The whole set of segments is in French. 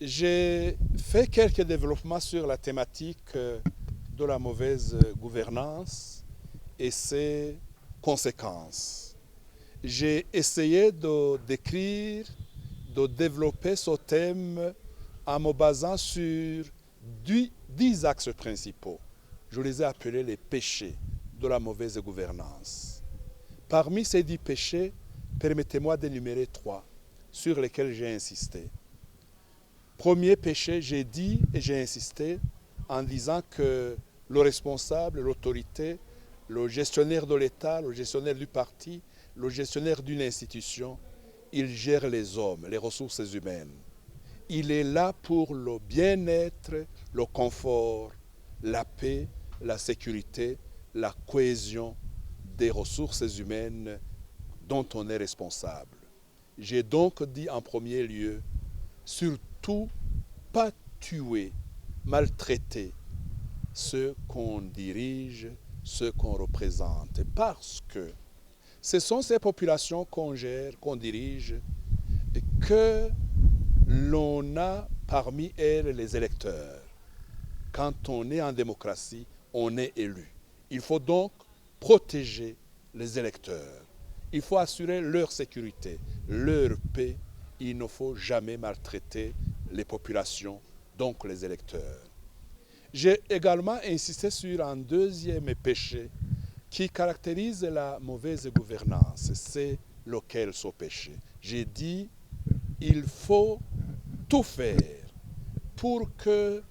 J'ai fait quelques développements sur la thématique de la mauvaise gouvernance et ses conséquences. J'ai essayé de décrire, de développer ce thème en me basant sur 10 axes principaux. Je les ai appelés les péchés de la mauvaise gouvernance. Parmi ces 10 péchés, permettez-moi d'énumérer 3 sur lesquels j'ai insisté. Premier péché, j'ai dit et j'ai insisté en disant que le responsable, l'autorité, le gestionnaire de l'État, le gestionnaire du parti, le gestionnaire d'une institution, il gère les hommes, les ressources humaines. Il est là pour le bien-être, le confort, la paix, la sécurité, la cohésion des ressources humaines dont on est responsable. J'ai donc dit en premier lieu, surtout pas tuer, maltraiter ceux qu'on dirige, ceux qu'on représente, parce que ce sont ces populations qu'on gère, qu'on dirige, et que l'on a parmi elles les électeurs. Quand on est en démocratie, on est élu. Il faut donc protéger les électeurs. Il faut assurer leur sécurité, leur paix. Il ne faut jamais maltraiter les populations, donc les électeurs. J'ai également insisté sur un deuxième péché qui caractérise la mauvaise gouvernance. C'est lequel ce péché? J'ai dit, il faut tout faire pour que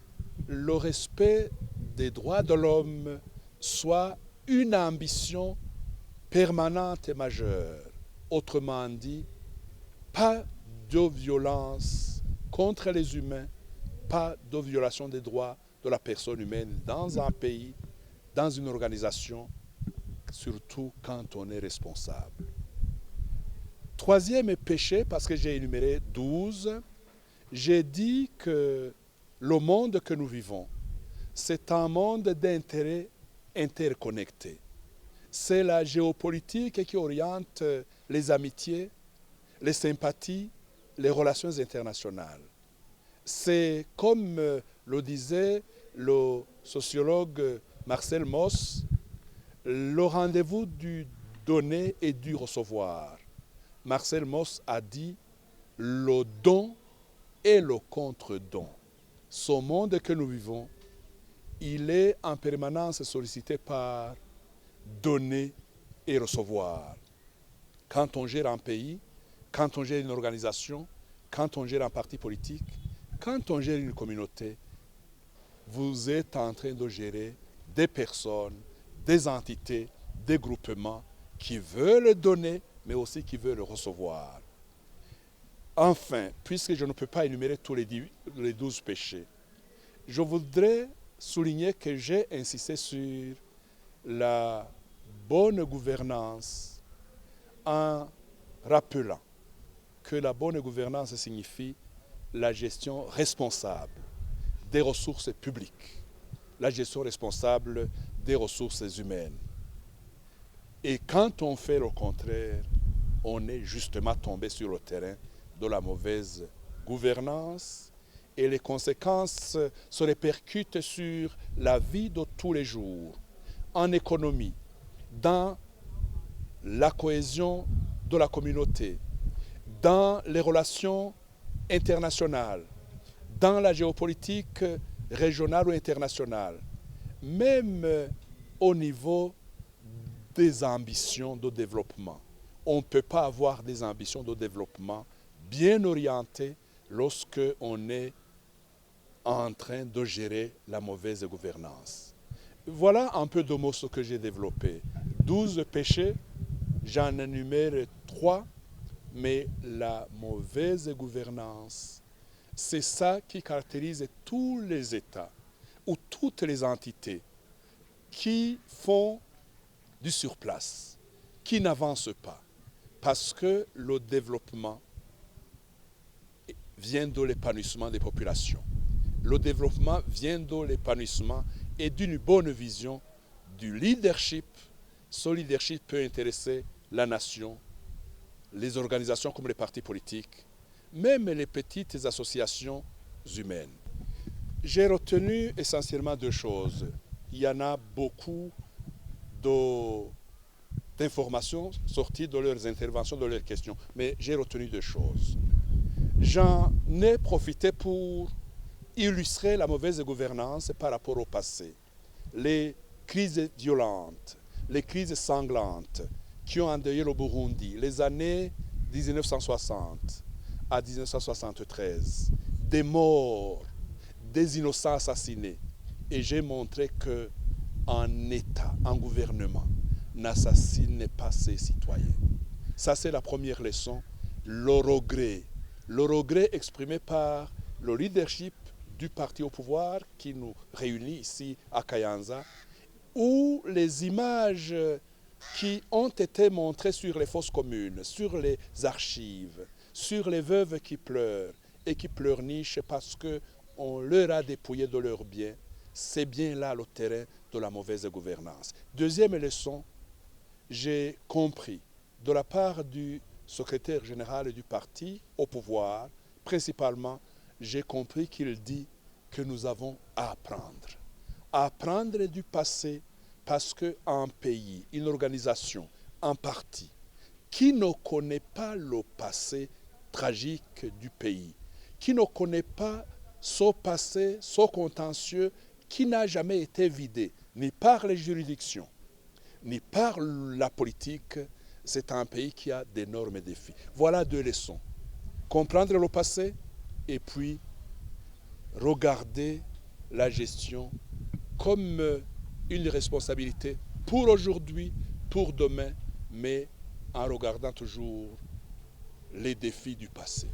le respect des droits de l'homme soit une ambition permanente et majeure. Autrement dit, pas de violence contre les humains, pas de violation des droits de la personne humaine dans un pays, dans une organisation, surtout quand on est responsable. Troisième péché, parce que j'ai énuméré 12, j'ai dit que le monde que nous vivons, c'est un monde d'intérêts interconnectés. C'est la géopolitique qui oriente les amitiés, les sympathies, les relations internationales. C'est comme le disait le sociologue Marcel Mauss, le rendez-vous du donner et du recevoir. Marcel Mauss a dit le don et le contre-don. Ce monde que nous vivons, il est en permanence sollicité par donner et recevoir. Quand on gère un pays, quand on gère une organisation, quand on gère un parti politique, quand on gère une communauté, vous êtes en train de gérer des personnes, des entités, des groupements qui veulent donner, mais aussi qui veulent recevoir. Enfin, puisque je ne peux pas énumérer tous les 12 péchés, je voudrais souligner que j'ai insisté sur la bonne gouvernance en rappelant que la bonne gouvernance signifie la gestion responsable des ressources publiques, la gestion responsable des ressources humaines. Et quand on fait le contraire, on est justement tombé sur le terrain de la mauvaise gouvernance et les conséquences se répercutent sur la vie de tous les jours, en économie, dans la cohésion de la communauté, dans les relations internationales, dans la géopolitique régionale ou internationale, même au niveau des ambitions de développement. On ne peut pas avoir des ambitions de développement bien orientées lorsque on est en train de gérer la mauvaise gouvernance. Voilà un peu de mots ce que j'ai développé. 12 péchés, j'en énumère 3, mais la mauvaise gouvernance, c'est ça qui caractérise tous les États ou toutes les entités qui font du surplace, qui n'avancent pas, parce que le développement vient de l'épanouissement des populations. Le développement vient de l'épanouissement et d'une bonne vision du leadership. Ce leadership peut intéresser la nation, les organisations comme les partis politiques, même les petites associations humaines. J'ai retenu essentiellement deux choses. Il y en a beaucoup d'informations sorties de leurs interventions, de leurs questions, mais j'ai retenu deux choses. J'en ai profité pour illustrer la mauvaise gouvernance par rapport au passé. Les crises violentes, les crises sanglantes qui ont endeuillé le Burundi, les années 1960 à 1973, des morts, des innocents assassinés. Et j'ai montré qu'un État, un gouvernement, n'assassine pas ses citoyens. Ça, c'est la première leçon. Le regret exprimé par le leadership du parti au pouvoir qui nous réunit ici à Kayanza, ou les images qui ont été montrées sur les fosses communes, sur les archives, sur les veuves qui pleurent et qui pleurnichent parce qu'on leur a dépouillé de leurs biens. C'est bien là le terrain de la mauvaise gouvernance. Deuxième leçon, j'ai compris de la part du secrétaire général du parti au pouvoir, principalement, j'ai compris qu'il dit que nous avons à apprendre. À apprendre du passé parce qu'un pays, une organisation, un parti qui ne connaît pas le passé tragique du pays, qui ne connaît pas son passé, son contentieux, qui n'a jamais été vidé, ni par les juridictions, ni par la politique, c'est un pays qui a d'énormes défis. Voilà deux leçons. Comprendre le passé et puis regarder la gestion comme une responsabilité pour aujourd'hui, pour demain, mais en regardant toujours les défis du passé.